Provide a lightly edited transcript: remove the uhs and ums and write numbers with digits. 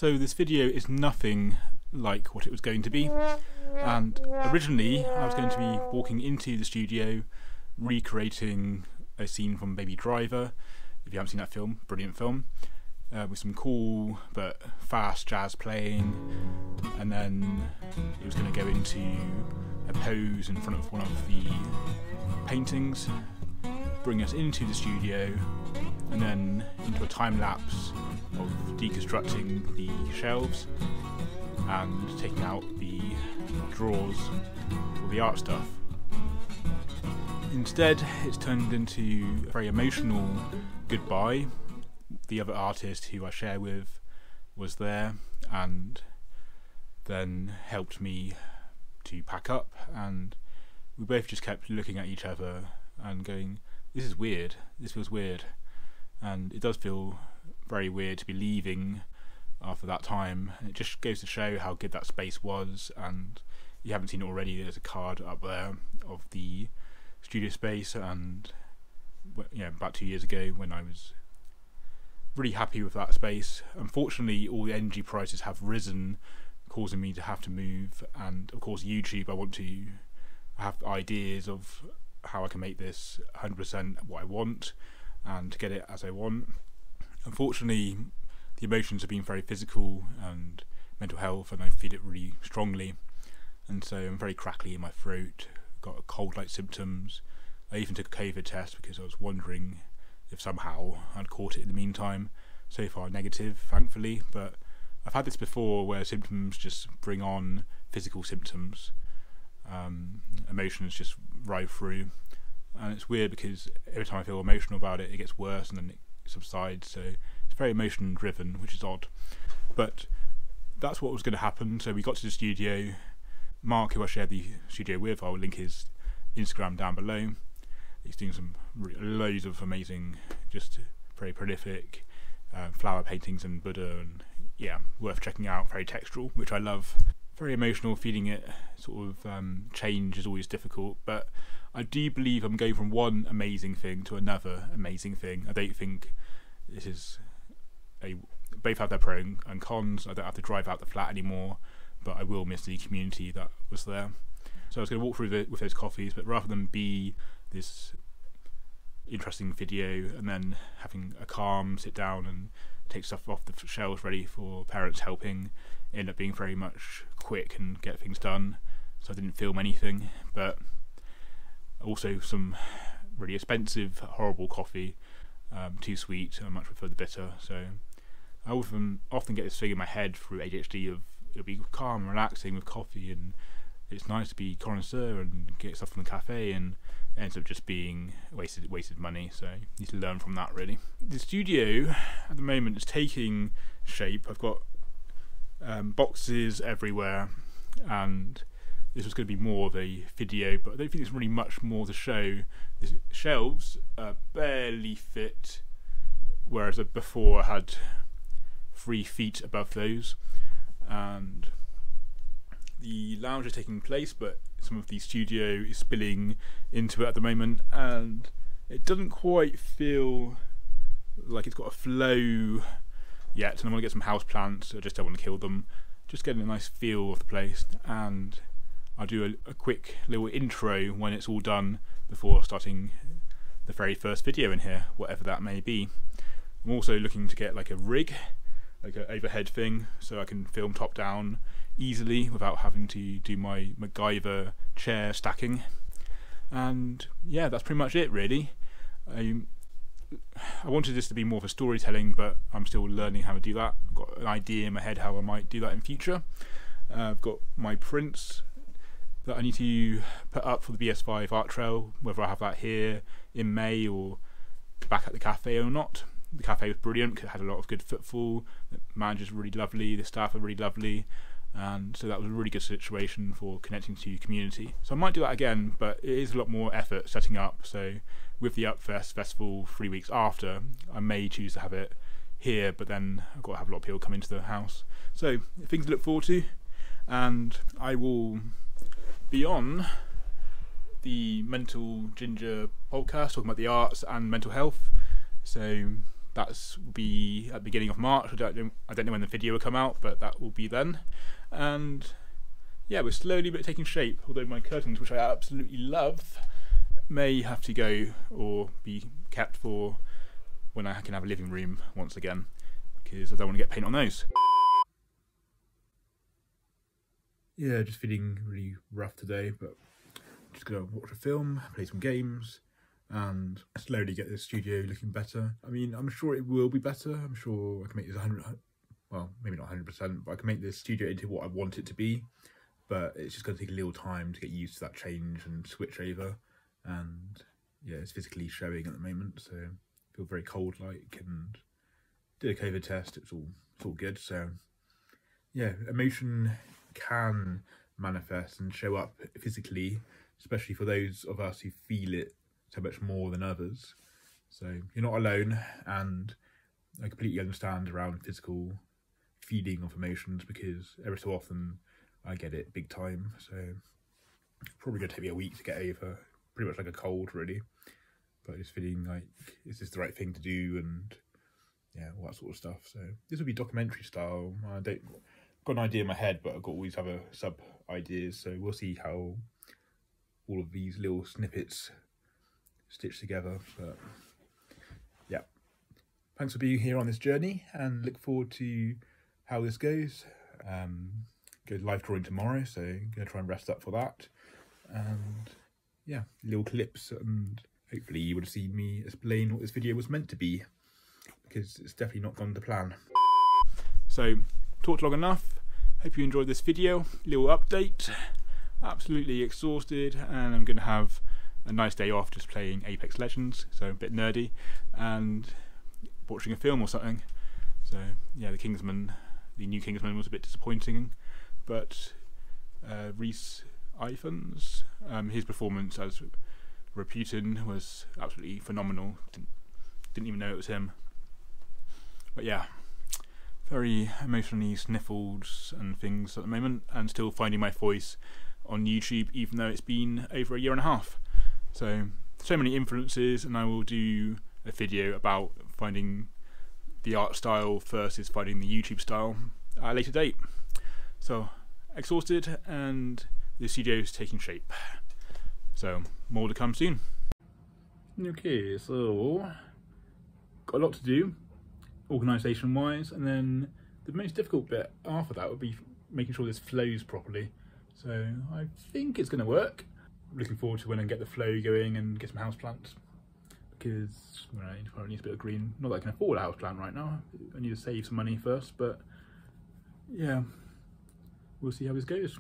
So this video is nothing like what it was going to be, and originally I was going to be walking into the studio recreating a scene from Baby Driver. If you haven't seen that film, brilliant film, with some cool but fast jazz playing, and then it was going to go into a pose in front of one of the paintings, bring us into the studio, and then into a time lapse of deconstructing the shelves and taking out the drawers for the art stuff. Instead, it's turned into a very emotional goodbye. The other artist who I share with was there and then helped me to pack up, and we both just kept looking at each other and going, this is weird, this feels weird. And it does feel very weird to be leaving after that time. And it just goes to show how good that space was, and if you haven't seen it already, there's a card up there of the studio space, and about 2 years ago when I was really happy with that space. Unfortunately, all the energy prices have risen, causing me to have to move, and of course YouTube, I want to have ideas of how I can make this 100% what I want and to get it as I want. Unfortunately, the emotions have been very physical and mental health, and I feel it really strongly, and so I'm very crackly in my throat, got cold-like symptoms. I even took a COVID test because I was wondering if somehow I'd caught it in the meantime. So far negative, thankfully, but I've had this before where symptoms just bring on physical symptoms. Emotions just ride through, and it's weird because every time I feel emotional about it, it gets worse and then it subsides, so it's very emotion driven, which is odd. But that's what was going to happen. So we got to the studio. Mark, who I shared the studio with, I'll link his Instagram down below. He's doing some loads of amazing, just very prolific flower paintings and Buddha, and yeah, worth checking out. Very textural, which I love. Very emotional, feeling it sort of change is always difficult, but I do believe I'm going from one amazing thing to another amazing thing. I don't think this is both have their pros and cons. I don't have to drive out the flat anymore, but I will miss the community that was there. So I was going to walk through with those coffees, but rather than be this interesting video and then having a calm sit down and take stuff off the shelves ready for parents helping, it ended up being very much quick and get things done, so I didn't film anything. But also some really expensive, horrible coffee, too sweet. I much prefer the bitter, so I often get this thing in my head through ADHD of it'll be calm and relaxing with coffee, and it's nice to be connoisseur and get stuff from the cafe, and it ends up just being wasted money. So you need to learn from that, really. The studio at the moment is taking shape. I've got boxes everywhere, and this was going to be more of a video, but I don't think there's really much more to show. The shelves barely fit, whereas before I had 3 feet above those, and the lounge is taking place, but some of the studio is spilling into it at the moment, and it doesn't quite feel like it's got a flow yet. And I want to get some house plants. I just don't want to kill them, just getting a nice feel of the place, and I'll do a quick little intro when it's all done before starting the very first video in here, whatever that may be. I'm also looking to get like a rig, like an overhead thing, so I can film top down easily without having to do my MacGyver chair stacking. And yeah, that's pretty much it, really. I wanted this to be more of a storytelling, but I'm still learning how to do that. I've got an idea in my head how I might do that in future. I've got my prints that I need to put up for the BS5 art trail, whether I have that here in May or back at the cafe or not. The cafe was brilliant because it had a lot of good footfall, the manager's really lovely, the staff are really lovely, and so that was a really good situation for connecting to community. So I might do that again, but it is a lot more effort setting up. So with the Upfest festival 3 weeks after, I may choose to have it here, but then I've got to have a lot of people come into the house. So things to look forward to, and I will be on the Mental Ginger podcast talking about the arts and mental health. So That's will be at the beginning of March. I don't know when the video will come out, but that will be then. And yeah, we're slowly but taking shape, although my curtains, which I absolutely love, may have to go or be kept for when I can have a living room once again, because I don't want to get paint on those. Yeah, just feeling really rough today, but I'm just gonna watch a film, play some games, and slowly get this studio looking better. I mean, I'm sure it will be better. I'm sure I can make this 100, well, maybe not 100%, but I can make this studio into what I want it to be. But it's just going to take a little time to get used to that change and switch over. And yeah, it's physically showing at the moment, so I feel very cold-like, and did a COVID test. It's all good. So yeah, emotion can manifest and show up physically, especially for those of us who feel it so much more than others. So you're not alone, and I completely understand around physical feeling of emotions, because every so often I get it big time. So probably going to take me a week to get over, pretty much like a cold really, but just feeling like, is this the right thing to do, and yeah, all that sort of stuff. So this will be documentary style. I don't got an idea in my head, but I've got always have a sub ideas, so we'll see how all of these little snippets stitch together. But yeah, thanks for being here on this journey, and look forward to how this goes. Go live drawing tomorrow, so I'm gonna try and rest up for that. And yeah, little clips, and hopefully you would have seen me explain what this video was meant to be, because it's definitely not gone to plan. So talked long enough. Hope you enjoyed this video. Little update. Absolutely exhausted, and I'm gonna have a nice day off just playing Apex Legends, so a bit nerdy, and watching a film or something. So yeah, the new Kingsman was a bit disappointing, but Rhys Ifans, his performance as Raputin was absolutely phenomenal. Didn't even know it was him. But yeah, very emotionally sniffled and things at the moment, and still finding my voice on YouTube, even though it's been over a year and a half. So many influences, and I will do a video about finding the art style versus finding the YouTube style at a later date. So exhausted, and the studio's taking shape. So more to come soon. Okay, so got a lot to do organisation wise, and then the most difficult bit after that would be making sure this flows properly. So I think it's going to work. I'm looking forward to when I get the flow going and get some houseplants, because I need a bit of green. Not that I can afford a houseplant right now, I need to save some money first, but yeah, we'll see how this goes.